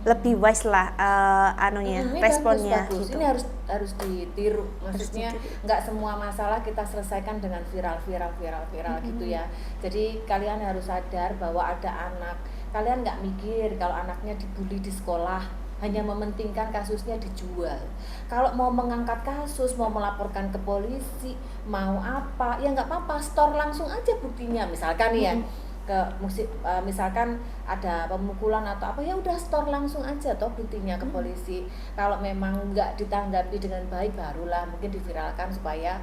Lebih wise lah Ini responnya bagus. gitu. Ini harus ditiru. Maksudnya nggak semua masalah kita selesaikan dengan viral gitu ya. Jadi kalian harus sadar bahwa ada anak. Kalian nggak mikir kalau anaknya dibully di sekolah, hanya mementingkan kasusnya dijual. Kalau mau mengangkat kasus, mau melaporkan ke polisi, mau apa, ya nggak apa-apa, store langsung aja buktinya. Misalkan ya misalkan ada pemukulan atau apa, ya udah store langsung aja toh buktinya ke polisi. Kalau memang nggak ditanggapi dengan baik, barulah mungkin diviralkan supaya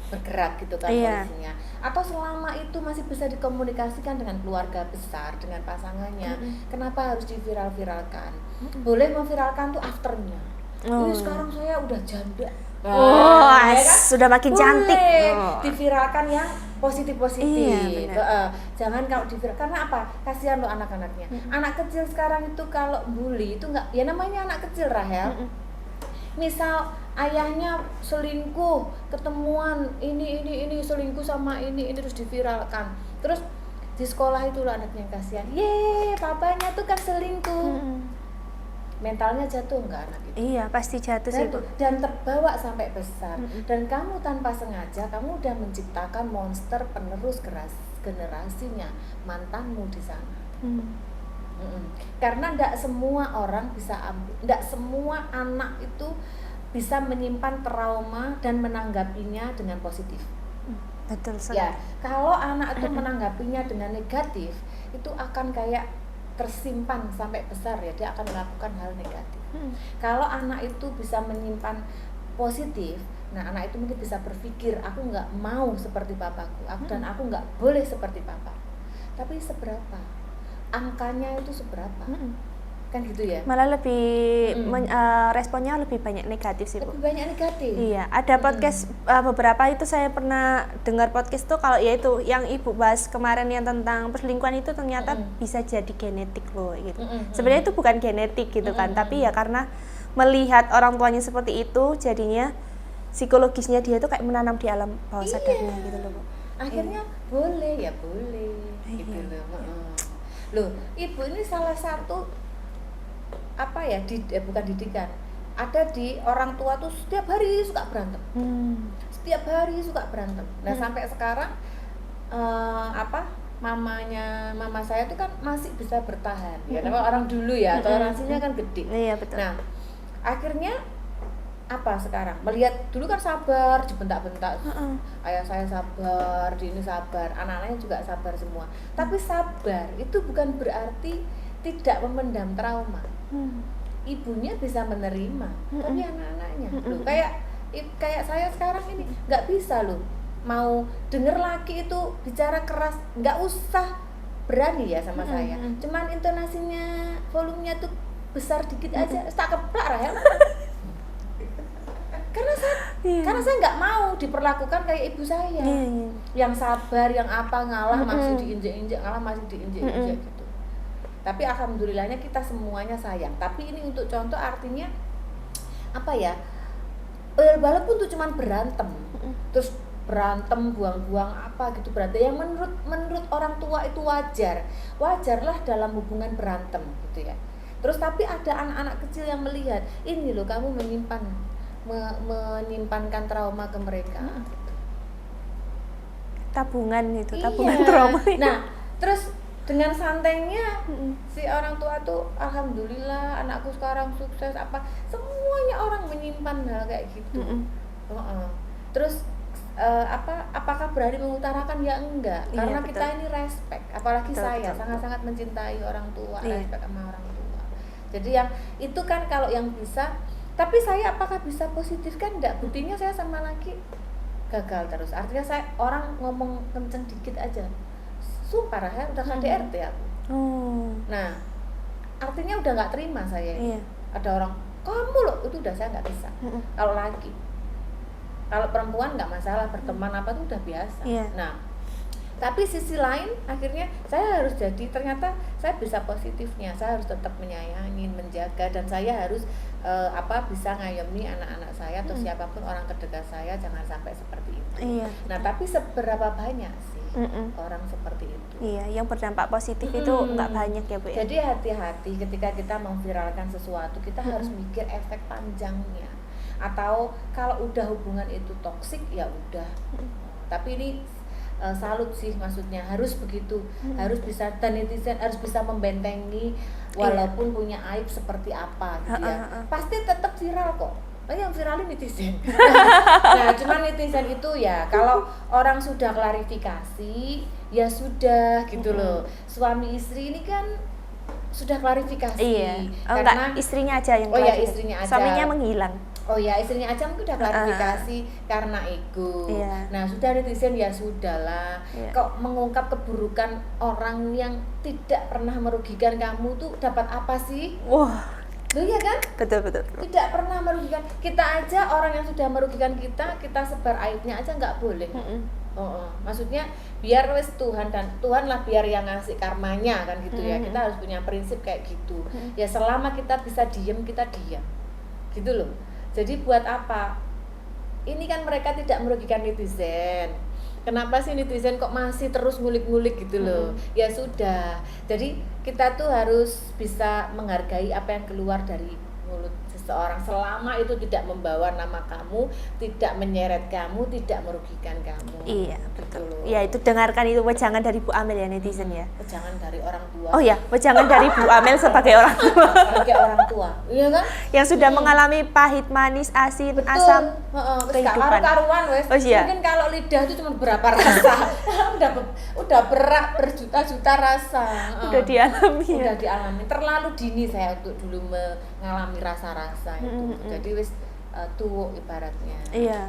bergerak gitu kan polisinya. Atau selama itu masih bisa dikomunikasikan dengan keluarga besar, dengan pasangannya, kenapa harus diviral-viralkan? Boleh memviralkan tuh afternya. Ini sekarang saya udah janda. Ya kan? Sudah makin cantik. Diviralkan yang positif-positif. Iya, Jangan kalau diviral, karena apa? Kasihan lo anak-anaknya. Anak kecil sekarang itu kalau bully itu nggak, ya namanya anak kecil Rahel. Misal ayahnya selingkuh, ketemuan ini selingkuh sama ini terus diviralkan. Terus di sekolah itu lo anaknya kasihan. Papanya tuh kan selingkuh. Mentalnya jatuh nggak anak itu? Iya, pasti jatuh sih. Dan terbawa sampai besar. Dan kamu tanpa sengaja kamu udah menciptakan monster penerus generasinya mantanmu di sana. Karena tidak semua orang bisa tidak semua anak itu bisa menyimpan trauma dan menanggapinya dengan positif. Betul sekali. Ya, kalau anak itu menanggapinya dengan negatif, itu akan kayak tersimpan sampai besar ya, dia akan melakukan hal negatif. Kalau anak itu bisa menyimpan positif, nah anak itu mungkin bisa berpikir, aku nggak mau seperti papaku, dan aku nggak boleh seperti papa. Tapi seberapa? Angkanya itu seberapa? Kan gitu ya? Malah lebih responnya lebih banyak negatif sih, Bu. Lebih banyak negatif. Iya, ada podcast beberapa itu saya pernah dengar podcast tuh, kalau ya itu yang Ibu bahas kemarin yang tentang perselingkuhan itu ternyata bisa jadi genetik loh gitu. Sebenarnya itu bukan genetik gitu kan, tapi ya karena melihat orang tuanya seperti itu, jadinya psikologisnya dia tuh kayak menanam di alam bawah sadarnya gitu loh, Bu. Akhirnya boleh gitu loh. Loh, Ibu ini salah satu bukan didikan, ada di orang tua tuh setiap hari suka berantem. Nah sampai sekarang mama saya tuh kan masih bisa bertahan ya, namanya orang dulu ya, toleransinya kan gede. Iya, betul. Nah akhirnya sekarang melihat dulu kan sabar, dibentak-bentak, ayah saya sabar, ini sabar, anak-anaknya juga sabar semua. Tapi sabar itu bukan berarti tidak memendam trauma. Ibunya bisa menerima, tapi anak-anaknya loh, kayak saya sekarang ini nggak bisa loh, mau denger laki itu bicara keras, nggak usah berani ya sama saya, cuman intonasinya, volumenya tuh besar dikit aja, tak keplak Rahel. Karena saya nggak mau diperlakukan kayak ibu saya, yang sabar, yang ngalah masih diinjek-injek, gitu. Tapi alhamdulillahnya kita semuanya sayang. Tapi ini untuk contoh, artinya walaupun itu cuma berantem, terus berantem buang-buang berantem yang menurut orang tua itu wajarlah dalam hubungan berantem gitu ya. Terus tapi ada anak-anak kecil yang melihat, ini loh kamu menyimpankan trauma ke mereka. Tabungan itu, Iya. tabungan trauma. Nah, terus dengan santainya si orang tua tuh alhamdulillah anakku sekarang sukses apa, semuanya orang menyimpan hal kayak gitu. Terus apakah berani mengutarakan? Ya enggak, Iya, karena betul. kita ini respect, apalagi Betul, saya betul. sangat-sangat mencintai orang tua, Iya. respect sama orang tua. Jadi yang itu kan kalau yang bisa, tapi saya apakah bisa positif kan enggak, buktinya saya sama laki gagal terus. Artinya saya orang ngomong kenceng dikit aja, sumpah ya udah KDRT aku. Nah, artinya udah nggak terima saya. Iya. Ada orang, kamu loh, itu udah saya nggak bisa. Kalau laki, kalau perempuan nggak masalah, berteman apa tuh udah biasa. Iya. Nah, tapi sisi lain akhirnya saya harus jadi, ternyata saya bisa positifnya, saya harus tetap menyayangi, menjaga, dan saya harus bisa ngayomi anak-anak saya atau siapapun orang terdekat saya, jangan sampai seperti itu. Iya. Nah, tapi seberapa banyak sih orang seperti itu? Iya, yang berdampak positif itu nggak banyak ya Bu ya. Jadi hati-hati ketika kita memviralkan sesuatu, kita harus mikir efek panjangnya. Atau kalau udah hubungan itu toksik ya udah. Tapi ini salut sih, maksudnya harus begitu, harus bisa, dan netizen harus bisa membentengi walaupun punya aib seperti apa gitu ya. Pasti tetap viral kok. Yang viralin netizen. Nah, cuman netizen itu ya kalau orang sudah klarifikasi ya sudah gitu loh. Suami istri ini kan sudah klarifikasi. Iya. Oh, Karena enggak, istrinya aja yang Oh ya, klarifikasi. istrinya aja. Suaminya menghilang. Oh ya, istrinya aja mungkin udah klarifikasi karena ego. Iya. Nah, sudah netizen ya sudahlah. Iya. Kok mengungkap keburukan orang yang tidak pernah merugikan kamu tuh dapat apa sih? Wah, Loh ya kan? betul. Tidak pernah merugikan kita aja, orang yang sudah merugikan kita sebar aibnya aja nggak boleh. Maksudnya biar wes Tuhan, dan Tuhan lah biar yang ngasih karmanya kan gitu ya. Kita harus punya prinsip kayak gitu. Ya selama kita bisa diem, kita diam. Gitu loh. Jadi buat apa? Ini kan mereka tidak merugikan netizen. Kenapa sih netizen kok masih terus ngulik-ngulik gitu loh? Ya sudah. Jadi kita tuh harus bisa menghargai apa yang keluar dari mulut seseorang selama itu tidak membawa nama kamu, tidak menyeret kamu, tidak merugikan kamu. Iya, betul. Ya itu dengarkan itu wejangan dari Bu Amel ya netizen ya. Jangan dari orang tua. Oh ya, wejangan dari Bu Amel sebagai orang tua Sebagai orang tua, iya kan? yang sudah mengalami pahit, manis, asin, asam Wes gak kehidupan. karu-karuan wes. Oh, iya. Mungkin kalau lidah itu cuma berapa rasa. udah berat berjuta-juta rasa. Udah dialami ya. Udah dialami. Terlalu dini saya untuk dulu mengalami rasa-rasa itu. Jadi wes tua ibaratnya. Iya.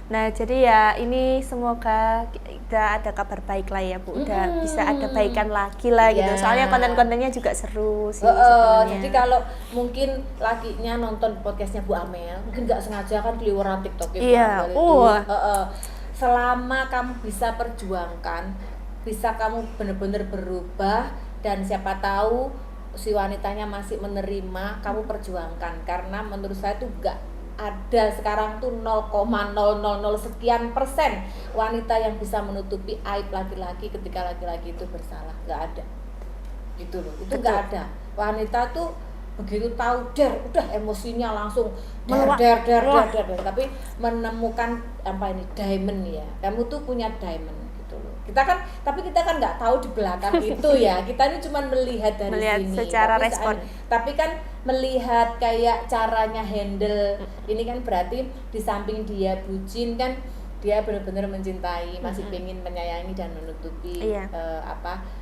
Nah, jadi ya ini semoga kita ada kabar baik lah ya Bu, udah bisa ada baikan lagi lah gitu. Iya. Soalnya konten-kontennya juga seru sih sebenarnya. Jadi kalau mungkin lakinya nonton podcastnya Bu Amel, mungkin nggak sengaja kan keliweran TikTok Bu Iya. Amel itu. Selama kamu bisa perjuangkan, bisa kamu benar-benar berubah, dan siapa tahu si wanitanya masih menerima, kamu perjuangkan. Karena menurut saya tuh nggak ada sekarang tuh 0,000 sekian persen wanita yang bisa menutupi aib laki-laki ketika laki-laki itu bersalah, nggak ada gitu loh, itu nggak ada. Wanita tuh begitu tahu udah emosinya langsung der, tapi menemukan apa ini diamond ya, kamu tuh punya diamond gitu loh. Tapi kita kan nggak tahu di belakang itu ya, kita ini cuma melihat dari sini secara tapi respon. Tapi kan melihat kayak caranya handle ini kan berarti di samping dia bucin kan dia benar-benar mencintai, masih pengen menyayangi dan menutupi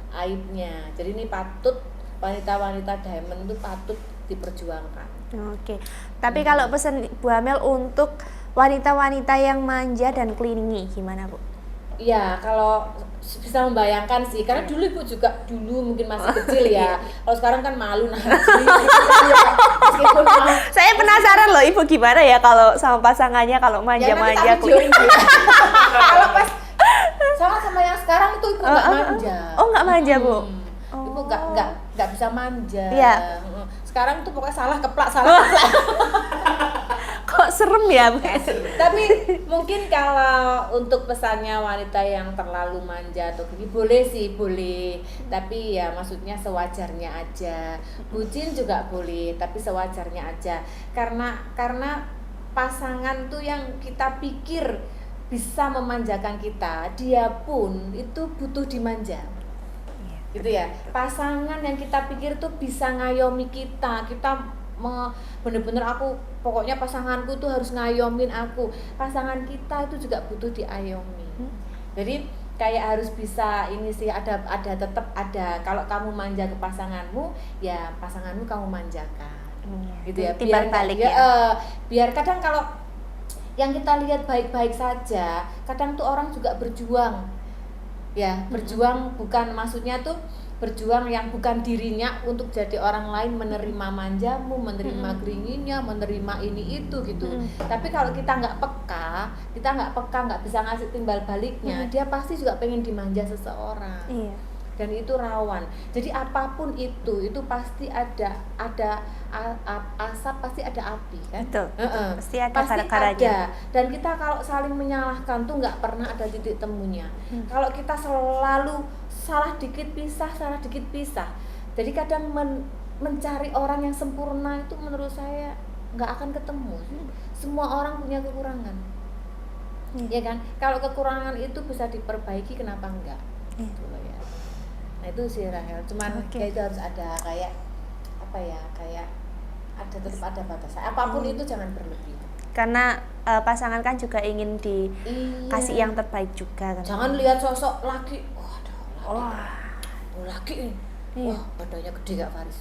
aibnya. Jadi ini patut wanita-wanita diamond itu patut diperjuangkan. Oke. Tapi kalau pesan Bu Amel untuk wanita-wanita yang manja dan clingy gimana Bu? Iya, kalau bisa membayangkan sih, karena dulu ibu juga mungkin masih kecil ya. Kalau sekarang kan malu meskipun Saya penasaran loh Ibu gimana ya kalau sama pasangannya kalau manja-manja clingy. Kalau pas sama yang sekarang itu ibu nggak manja. Oh, nggak manja Bu. Ibu nggak bisa manja. Iya. Sekarang tuh pokoknya salah keplak. Kok kok serem ya, Bu? Tapi mungkin kalau untuk pesannya wanita yang terlalu manja atau gini boleh sih, boleh. Tapi ya maksudnya sewajarnya aja. Bucin juga boleh, tapi sewajarnya aja. Karena pasangan tuh yang kita pikir bisa memanjakan kita, dia pun itu butuh dimanja. Gitu ya. Pasangan yang kita pikir tuh bisa ngayomi kita bener-bener aku pokoknya pasanganku tuh harus ngayomin aku. Pasangan kita itu juga butuh diayomi. Jadi kayak harus bisa ini sih, ada tetap ada. Kalau kamu manja ke pasanganmu, ya pasanganmu kamu manjakan. Gitu ya. Timbal balik ya. Biar kadang kalau yang kita lihat baik-baik saja, kadang tuh orang juga berjuang. Ya, berjuang bukan maksudnya tuh berjuang yang bukan dirinya untuk jadi orang lain, menerima manjamu, menerima geringinnya, menerima ini itu gitu. Tapi kalau kita nggak peka, nggak bisa ngasih timbal baliknya, dia pasti juga pengen dimanja seseorang. Iya. Dan itu rawan. Jadi apapun itu pasti ada asap, pasti ada api kan. Betul. Pasti ada Pasti gara-garanya. ada. Dan kita kalau saling menyalahkan tuh nggak pernah ada titik temunya. Kalau kita selalu salah dikit pisah. Jadi kadang mencari orang yang sempurna itu menurut saya nggak akan ketemu. Semua orang punya kekurangan. Ya kan? Kalau kekurangan itu bisa diperbaiki, kenapa enggak? Gitu loh ya. Nah itu sih Rahel. Cuman ya itu harus ada kayak apa ya? Kayak tetap ada batasan. Apapun itu jangan berlebihan. Karena pasangan kan juga ingin dikasih yang terbaik juga kan. Jangan lihat sosok laki. Wah, laki ini. Iya. Wah, badannya gede Kak Faris.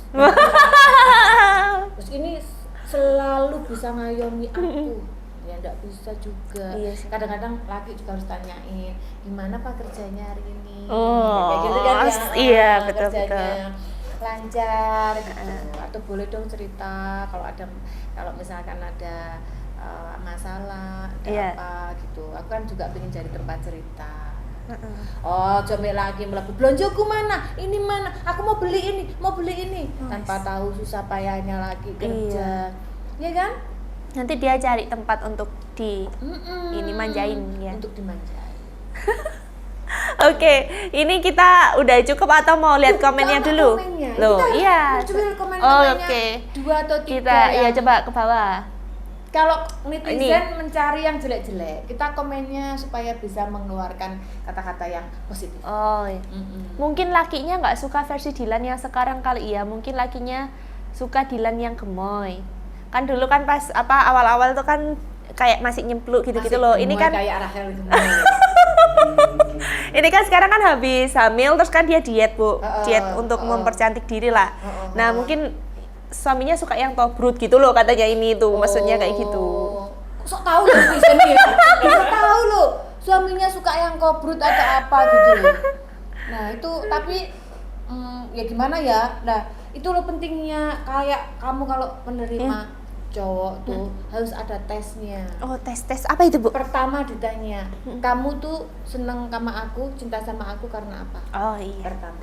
Terus ini selalu bisa ngayomi aku. Ya enggak bisa juga. Iya sih. Kadang-kadang laki juga harus tanyain, gimana Pak kerjanya hari ini? Oh, Kayak gitu kan ya. iya, betul, Kerjanya lancar gitu. Atau boleh dong cerita kalau misalkan ada masalah, ada apa gitu. Aku kan juga pengen jadi tempat cerita. Oh, coba lagi melebu belonjoku mana? Ini mana? Aku mau beli ini. Tanpa tahu susah payahnya lagi kerja. Iya kan? Nanti dia cari tempat untuk ini manjain ya. Untuk dimanjain. Oke, ini kita udah cukup atau mau lihat komennya dulu? Loh, iya. Oke. 2 atau 3. Kita ya coba ke bawah. Kalau netizen mencari yang jelek-jelek, kita komennya supaya bisa mengeluarkan kata-kata yang positif. Oh, iya. Mungkin lakinya nggak suka versi Dilan yang sekarang kali ya. Mungkin lakinya suka Dilan yang gemoy. Kan dulu kan pas awal-awal tuh kan kayak masih nyempluk gitu-gitu loh. Ini kan kayak Rahel gemoy. Ini kan sekarang kan habis hamil terus kan dia diet, Bu. Diet untuk mempercantik diri lah. Nah, mungkin suaminya suka yang tobrut gitu loh katanya ini tuh. Maksudnya kayak gitu. Sok tahu loh di sini ya. Sok tahu loh suaminya suka yang kobrut atau apa gitu loh. Nah, itu tapi ya gimana ya? Nah, itu loh pentingnya kayak kamu kalau menerima cowok tuh harus ada tesnya. Oh, tes apa itu, Bu? Pertama ditanya, kamu tuh seneng sama aku, cinta sama aku karena apa? Oh iya. Pertama.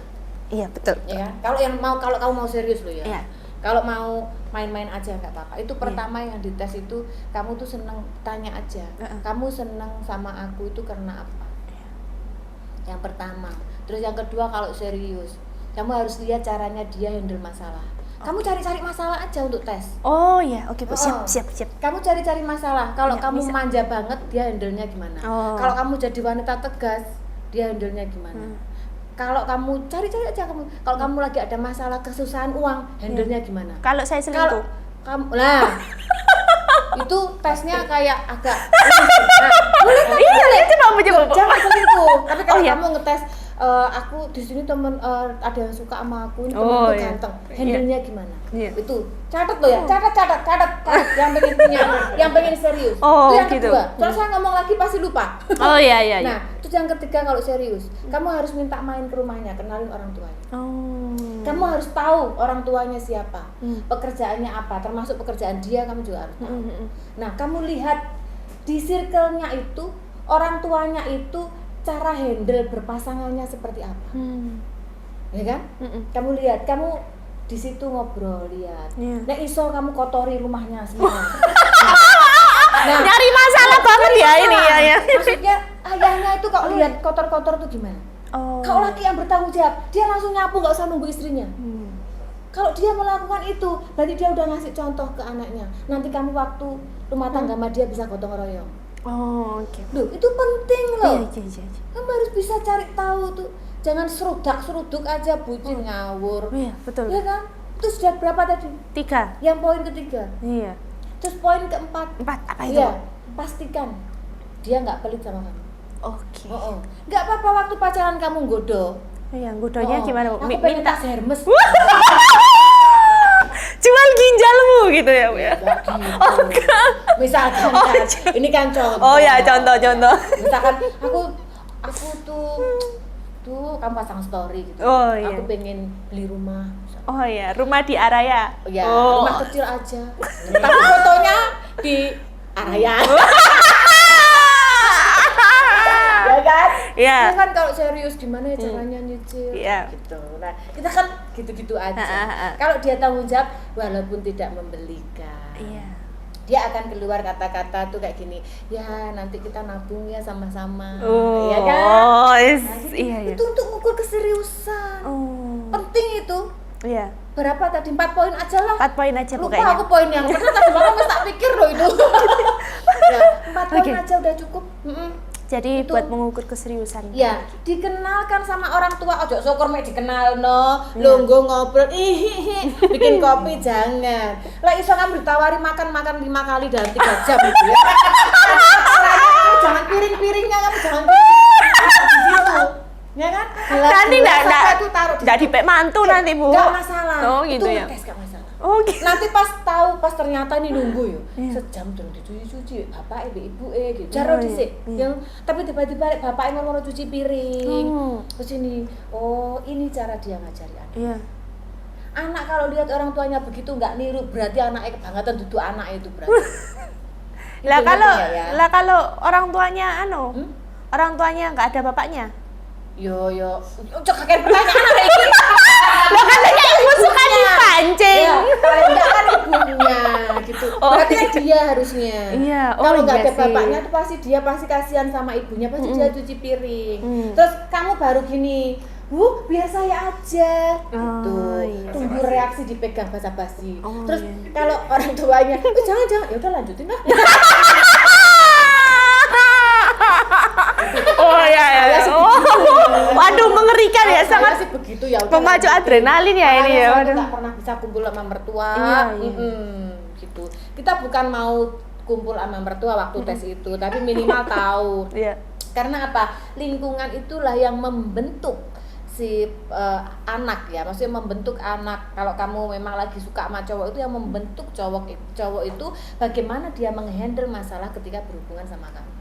Iya, betul. Ya kan? Kalau kamu mau serius loh ya. Iya. Kalau mau main-main aja nggak apa-apa. Itu pertama yang dites itu kamu tuh seneng, tanya aja. Kamu seneng sama aku itu karena apa? Yang pertama. Terus yang kedua kalau serius, kamu harus lihat caranya dia handle masalah. Kamu cari-cari masalah aja untuk tes. Oh iya, oke Bu. Siap. Kamu cari-cari masalah. Kalau Ya, kamu bisa. manja banget, dia handle-nya gimana? Kalau kamu jadi wanita tegas, dia handle-nya gimana? Kalau kamu cari-cari aja kalau kamu lagi ada masalah kesusahan uang, handle-nya gimana? Kalau saya selingkuh. Kamu itu tesnya kayak agak Iya, itu mau menjawab. jangan selingkuh. Tapi kalau iya. kamu ngetes aku di sini temen ada yang suka sama aku, ini temenku ganteng, handle-nya gimana? Itu catat loh ya, catat yang pengen serius. Itu yang gitu. kedua. Kalau saya ngomong lagi pasti lupa. Oh iya. Nah, terus yang ketiga kalau serius, kamu harus minta main ke rumahnya, kenalin orang tuanya. Kamu harus tahu orang tuanya siapa, pekerjaannya apa, termasuk pekerjaan dia kamu juga harus tahu. Nah, kamu lihat di circle-nya itu, orang tuanya itu cara handle berpasangannya seperti apa, ya kan? Kamu lihat, kamu di situ ngobrol lihat. Nek iso kamu kotori rumahnya semua. Nyari masalah banget ya ini ya. Maksudnya ayahnya itu kalau lihat kotor-kotor tuh gimana? Oh. Kalau laki yang bertanggung jawab, dia langsung nyapu, nggak usah nunggu istrinya. Kalau dia melakukan itu, berarti dia udah ngasih contoh ke anaknya. Nanti kamu waktu rumah tangga sama dia bisa gotong royong. Oh, oke. Loh, itu penting loh. Iya. Kamu harus bisa cari tahu tuh. Jangan serudak-seruduk aja bucin ngawur. Iya, betul. Iya kan? Terus sudah berapa tadi? 3. Yang poin ketiga. Iya. Terus poin keempat. 4 apa itu? Iya, pastikan dia nggak pelit sama kamu. Oke. Nggak apa-apa waktu pacaran kamu godo. Iya, godonya gimana, Bu? Aku pengen Minta tas Hermes. jual ginjalmu gitu ya, Bu ya. Nggak gitu. Misalkan kan, ini kan contoh. Oh ya, contoh. Misalkan aku tuh kamu pasang story gitu. Oh, iya. Aku pengen beli rumah. Oh ya, rumah di Araya. Ya, Oh. rumah kecil aja. Tapi fotonya di Araya. Ya kan? Iya. Ya kan kalau serius gimana ya caranya nyicil? Iya. Gitu. Nah, kita kan gitu-gitu aja. Kalau dia tanggung jawab walaupun tidak membelikan. Iya. Dia akan keluar kata-kata tuh kayak gini, ya nanti kita nabung ya sama-sama. Oh, Iya kan? Nah, gitu. iya. Itu untuk mengukur keseriusan. Oh. Penting itu. Iya. Berapa tadi? 4 poin aja lah. 4 poin aja Lupa pokoknya. aku poin yang pernah tadi mama mesti tak pikir loh itu. Ya, 4 poin Oke. aja udah cukup. Jadi Itu. buat mengukur keseriusan. Ya, dikenalkan sama orang tua. Ojo syukur mek dikenal no, lungguh ngobrol, bikin kopi jangan. Lah iso kan ditawari makan 5 kali dalam 3 jam gitu ya. Jangan piring-piringnya kamu jangan di situ. Ya kan? Nanti enggak dipek mantu nanti, Bu. Enggak masalah. Oh, gitu itu ya. tes enggak masalah. Oh, gitu. Nanti pas ternyata nih nunggu yo. Sejam durung dicuci-cuci, bapak ibu gitu. Jaro iya, dhisik. iya. Yang tapi tiba-tiba bapak ngono cuci piring. Terus ini, ini cara dia ngajari anak. Iya. Anak kalau lihat orang tuanya begitu nggak niru, berarti anaknya kebangetan duduk anak itu berarti. Lah Itu kalau ngerti ya? kalau orang tuanya orang tuanya nggak ada bapaknya. Yo, cok kakek pertanyaan apa ini? Lah katanya ibu suka dipancing. Ya, kalau enggak kan ibunya gitu. Oh, Berarti kan dia harusnya. Iya, Kalau enggak iya ada sih. bapaknya tuh pasti dia kasihan sama ibunya, pasti dia cuci piring. Terus kamu baru gini, biar saya aja gitu. Iya. Tunggu reaksi dipegang basa-basi. Oh, Terus iya. kalau orang tuanya, jangan, ya udah lanjutin lah. Oh ya. Oh. Waduh, mengerikan ya, Saya sangat sih begitu ya. udah memacu lanjutin. adrenalin ya ini ya. Makanya saya Waduh. nggak pernah bisa kumpul sama mertua. Iya. Gitu. Kita bukan mau kumpul sama mertua waktu tes itu, tapi minimal tahu. Iya. Karena apa? Lingkungan itulah yang membentuk si anak ya, maksudnya membentuk anak. Kalau kamu memang lagi suka sama cowok itu, yang membentuk cowok itu bagaimana dia menghandle masalah ketika berhubungan sama kamu.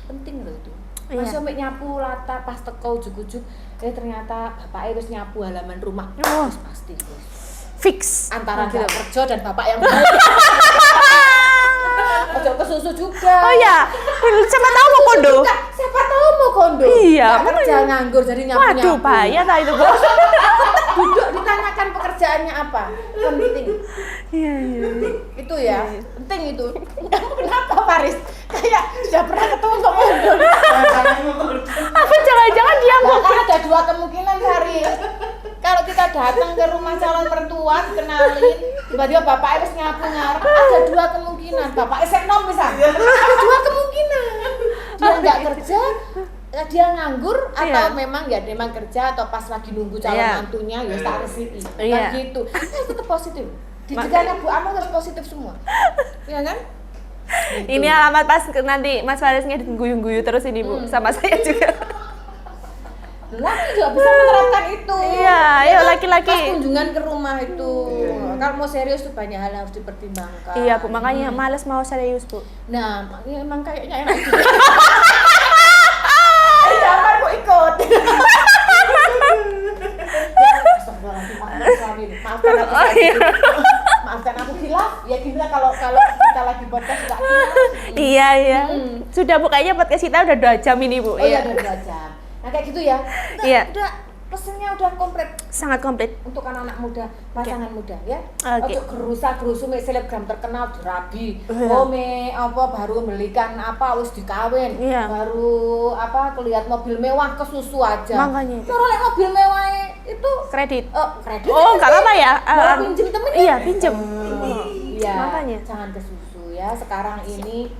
Penting loh itu. Iya. Masih sampai nyapu latar pas teko ujuk-ujuk, ternyata bapaknya wis nyapu halaman rumah. Oh. Wis pasti wis. Fix. Antara nggak kerja dan bapak yang baik. Ojo kesusu juga. Oh ya, siapa tahu mau kondo. Siapa tahu mau kondo. Iya, Nggak kerja nganggur jadi nyapu-nyapu. Waduh, bahaya tak itu, Bu. Duduk ditanyakan pekerjaannya apa. Penting. Iya. Itu ya, penting itu. Kenapa Paris? Kayak sudah pernah ketemu sama kondo. Apa jangan-jangan dia mau Bahkan ada 2 kemungkinan Paris. Kalau kita datang ke rumah calon mertua, kenalin, tiba-tiba bapak harus nyapu ngarep, ada 2 kemungkinan. Bapak enom bisa. Ada 2 kemungkinan. Dia nggak kerja, dia nganggur, atau Iya. memang kerja, atau pas lagi nunggu calon Iya. mantunya, ya tak resiki. Iya. Kan gitu. Tetap positif. Dijaga Bu Anu harus positif semua. Iya kan? Gitu. Ini alamat pas nanti Mas Farisnya guyu-guyu terus ini, Bu, sama saya juga. Laki juga bisa menerapkan itu. Iya, ayo kan? laki-laki. Pas kunjungan ke rumah itu. Kalau mau serius tuh banyak hal yang harus dipertimbangkan. Iya, Bu, makanya males mau serius, Bu. Nah, emang kayaknya enak juga. Jangan kok ikut. Maafkan aku. Maafkan aku hilaf. Ya gimana kalau kita lagi podcast enggak hilaf. Iya. Sudah, Bu, kayaknya podcast kita udah 2 jam ini, Bu. Oh iya, udah 2 jam. Nah kayak gitu ya. Iya. Udah Mesinnya udah komplit Sangat komplit. untuk anak-anak muda, pasangan muda ya. Oke. Untuk gerusa-gerusu mek selebgram terkenal dirabi. Iya. Oh me apa baru belikan apa wis dikawin. Iya. Baru apa kelihat mobil mewah ke susu aja. Makanya itu. Kalau mobil mewah itu Kredit. kredit. Oh, nggak apa-apa ya? Baru pinjem temen ya? Iya, pinjem. Iya. Makanya. Jangan ke susu ya. Sekarang ini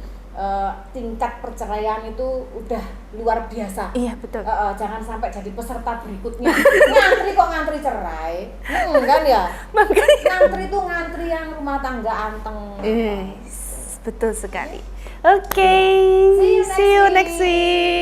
tingkat perceraian itu udah luar biasa. Iya, betul. Jangan sampai jadi peserta berikutnya. Ngantri kok ngantri cerai. Kan ya. Ngantri tuh ngantri yang rumah tangga anteng. Betul sekali. Oke. See you See you next next week.